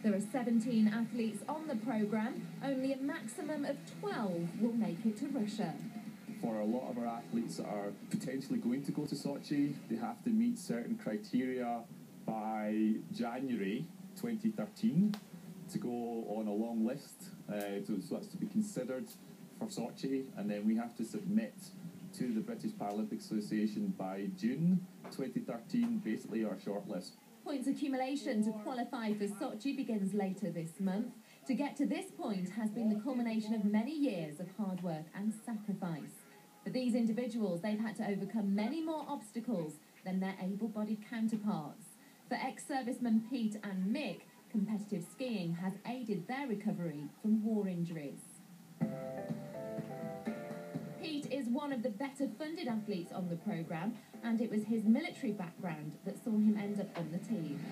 There are 17 athletes on the programme. Only a maximum of 12 will make it to Russia. For a lot of our athletes that are potentially going to go to Sochi, they have to meet certain criteria by January 2013 to go on a long list. So that's to be considered for Sochi, and then we have to submit to the British Paralympic Association by June 2013, basically our shortlist. Points accumulation to qualify for Sochi begins later this month. To get to this point has been the culmination of many years of hard work and sacrifice. For these individuals, they've had to overcome many more obstacles than their able-bodied counterparts. For ex-servicemen Pete and Mick, competitive skiing has aided their recovery from war injuries. Pete is one of the better-funded athletes on the programme, and it was his military background that saw him end up on the team.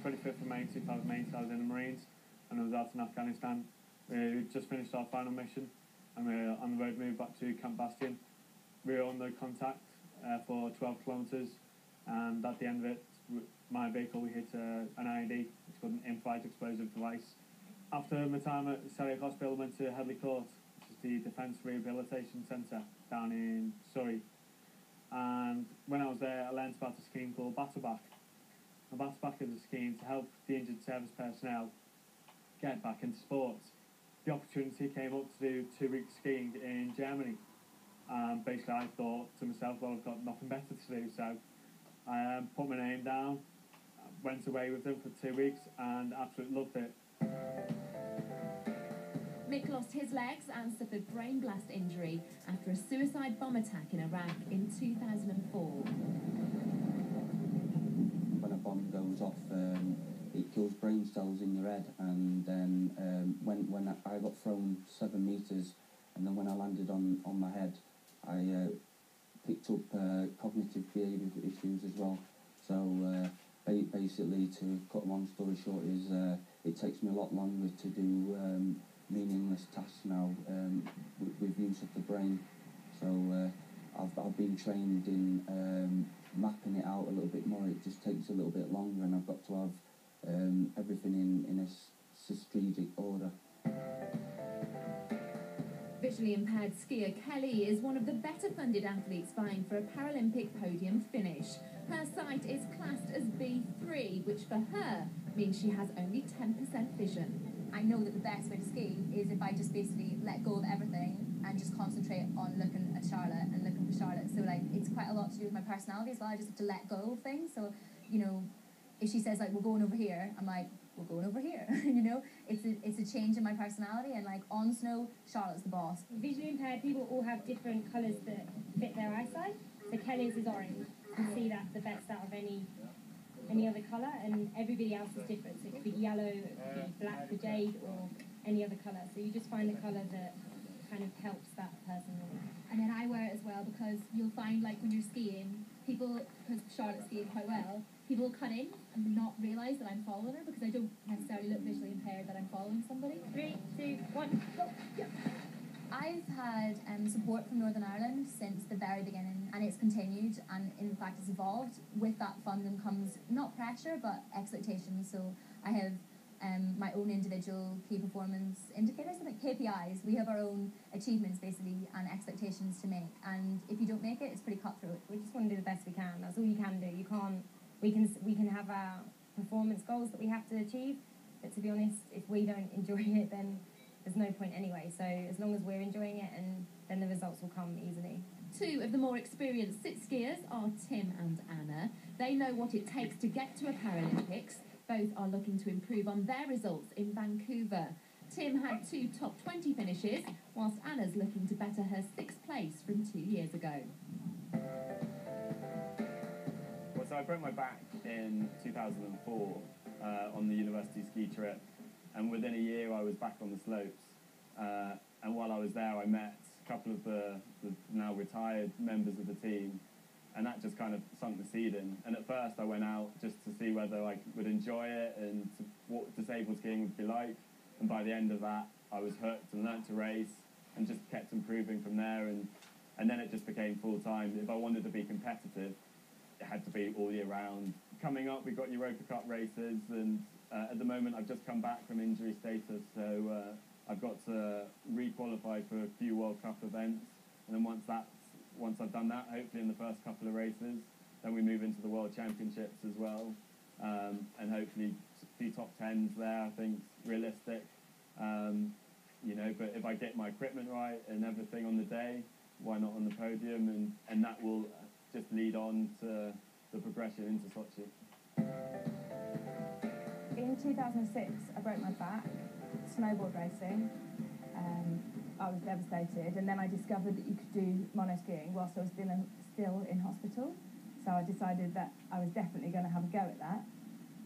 25th of May 2008, I was in the Marines, and I was out in Afghanistan. We just finished our final mission, and we were on the road moved back to Camp Bastion. We were on no contact for 12 kilometres, and at the end of it, my vehicle hit an IED, which is called an in-flight explosive device. After my time at Surrey Hospital, I went to Headley Court, which is the Defence Rehabilitation Centre down in Surrey. And when I was there, I learned about a scheme called Battleback. A Battleback is a scheme to help the injured service personnel get back into sports. The opportunity came up to do 2 weeks skiing in Germany. Basically, I thought to myself, well, I've got nothing better to do, so I put my name down, went away with them for 2 weeks, and absolutely loved it. Mick lost his legs and suffered brain blast injury after a suicide bomb attack in Iraq in 2004. When a bomb goes off, it kills brain cells in your head, and then when I got thrown 7 metres, and then when I landed on my head, I picked up cognitive behavioural issues as well. So basically, to cut a long story short, is it takes me a lot longer to do meaningless tasks now with use of the brain. So I've been trained in mapping it out a little bit more. It just takes a little bit longer, and I've got to have everything in a strategic order. Visually impaired skier Kelly is one of the better funded athletes vying for a Paralympic podium finish. Her sight is classed as B3, which for her means she has only 10% vision. I know that the best way to ski is if I just basically let go of everything and just concentrate on looking at Charlotte and looking for Charlotte. So like, it's quite a lot to do with my personality as well. I just have to let go of things. So, you know, if she says like, we're going over here, I'm like, we're going over here. You know, it's a change in my personality, and like on snow, Charlotte's the boss. Visually impaired people all have different colours that fit their eyesight. So Kelly's is orange. You can see that's the best out of any other colour, and everybody else is different. So it could be yellow, it could be black for Jade, or any other colour. So you just find the colour that kind of helps that person. And then I wear it as well, because you'll find like when you're skiing, people, because Charlotte's skiing quite well, people will cut in and not realise that I'm following her, because I don't necessarily look visually impaired that I'm following somebody. 3, 2, 1, go! Yep. I've had support from Northern Ireland since the very beginning, and it's continued, and in fact it's evolved. With that funding comes not pressure but expectations. So I have my own individual key performance indicators, like KPIs. We have our own achievements basically and expectations to make, and if you don't make it, it's pretty cutthroat. We just want to do the best we can. That's all you can do. You can't. We can have our performance goals that we have to achieve, but to be honest, if we don't enjoy it, then there's no point anyway. So as long as we're enjoying it, and then the results will come easily. 2 of the more experienced sit skiers are Tim and Anna. They know what it takes to get to a Paralympics. Both are looking to improve on their results in Vancouver. Tim had 2 top 20 finishes, whilst Anna's looking to better her 6th place from 2 years ago. Well, so I broke my back in 2004 on the university ski trip, and within a year I was back on the slopes. And while I was there, I met a couple of the now retired members of the team, and that just kind of sunk the seed in. And at first I went out just to see whether I would enjoy it and what disabled skiing would be like. And by the end of that, I was hooked and learnt to race and just kept improving from there. And then it just became full-time. If I wanted to be competitive, it had to be all year round. Coming up, we've got Europa Cup races, and at the moment I've just come back from injury status, so I've got to re-qualify for a few World Cup events, and then once I've done that, hopefully in the first couple of races, then we move into the World Championships as well, and hopefully a few top 10s there, I think, realistic. You know, but if I get my equipment right and everything on the day, why not on the podium? And that will just lead on to the progression into Sochi. In 2006, I broke my back, snowboard racing. I was devastated, and then I discovered that you could do monoskiing whilst I was still in hospital. So I decided that I was definitely going to have a go at that.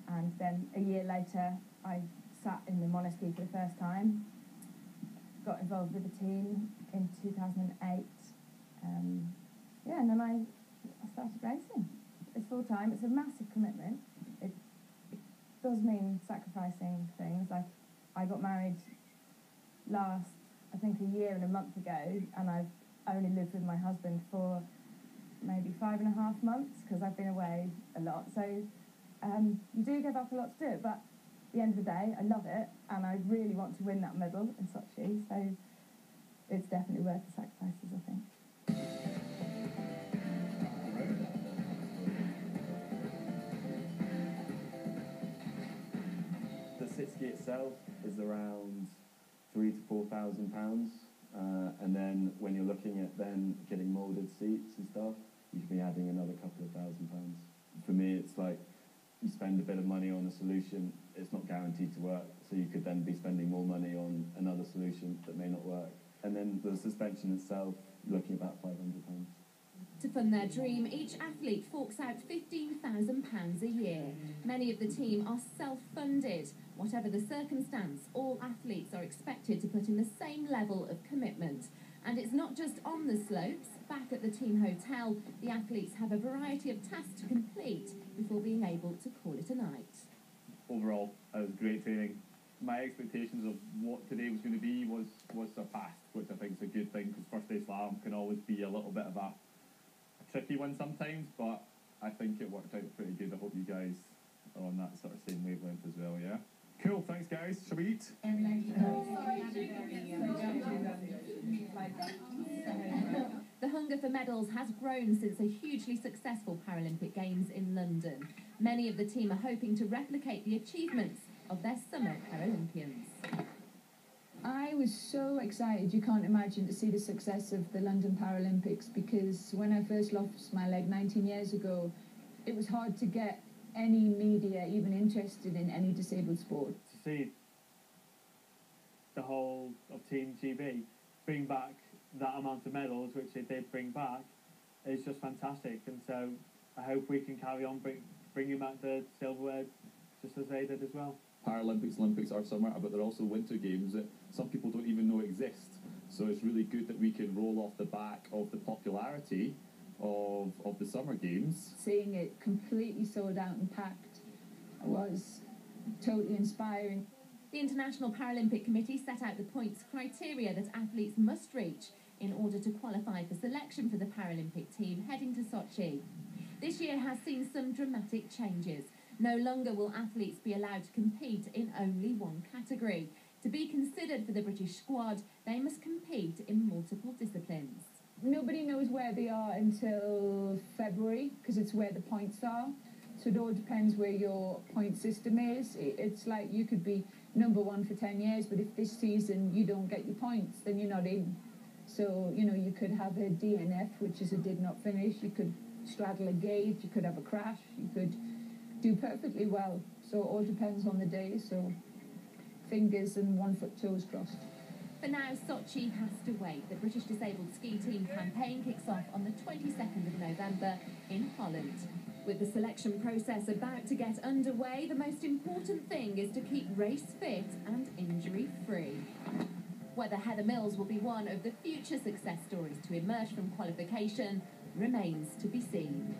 And then a year later, I sat in the monoski for the first time. Got involved with the team in 2008. And then I started racing. It's full time. It's a massive commitment. It does mean sacrificing things. Like, I got married last, I think, a year and a month ago, and I've only lived with my husband for maybe 5.5 months because I've been away a lot. So you do give up a lot to do it, but at the end of the day, I love it, and I really want to win that medal in Sochi, so it's definitely worth the sacrifices, I think. The sit-ski itself is around £3,000 to £4,000, and then when you're looking at then getting moulded seats and stuff, you could be adding another couple of £1,000. For me, it's like you spend a bit of money on a solution, it's not guaranteed to work, so you could then be spending more money on another solution that may not work. And then the suspension itself, you're looking about £500. To fund their dream, each athlete forks out £15,000 a year. Many of the team are self-funded. Whatever the circumstance, all athletes are expected to put in the same level of commitment. And it's not just on the slopes. Back at the team hotel, the athletes have a variety of tasks to complete before being able to call it a night. Overall, it was great training. My expectations of what today was going to be was surpassed, which I think is a good thing, because first day slalom can always be a little bit of a tricky one sometimes, but I think it worked out pretty good. I hope you guys are on that sort of same wavelength as well, yeah? Cool, thanks guys. Shall we eat? The hunger for medals has grown since a hugely successful Paralympic Games in London. Many of the team are hoping to replicate the achievements of their summer Paralympians. I was so excited, you can't imagine, to see the success of the London Paralympics, because when I first lost my leg 19 years ago, it was hard to get any media even interested in any disabled sport. To see the whole of Team GB bring back that amount of medals, which they did bring back, is just fantastic. And so I hope we can carry on bringing back the silverware just as they did as well. Paralympics, Olympics are summer, but they're also winter games that some people don't even know exist. So it's really good that we can roll off the back of the popularity of the summer games. Seeing it completely sold out and packed was totally inspiring. The International Paralympic Committee set out the points criteria that athletes must reach in order to qualify for selection for the Paralympic team heading to Sochi. This year has seen some dramatic changes. No longer will athletes be allowed to compete in only one category. To be considered for the British squad, they must compete in multiple disciplines. Nobody knows where they are until February, because it's where the points are. So it all depends where your point system is. It's like you could be #1 for 10 years, but if this season you don't get your points, then you're not in. So, you know, you could have a DNF, which is a did not finish. You could straddle a gate, you could have a crash, you could do perfectly well. So it all depends on the day, so fingers and 1 foot toes crossed. For now, Sochi has to wait. The British Disabled Ski Team campaign kicks off on the 22nd of November in Holland. With the selection process about to get underway, the most important thing is to keep race fit and injury-free. Whether Heather Mills will be one of the future success stories to emerge from qualification remains to be seen.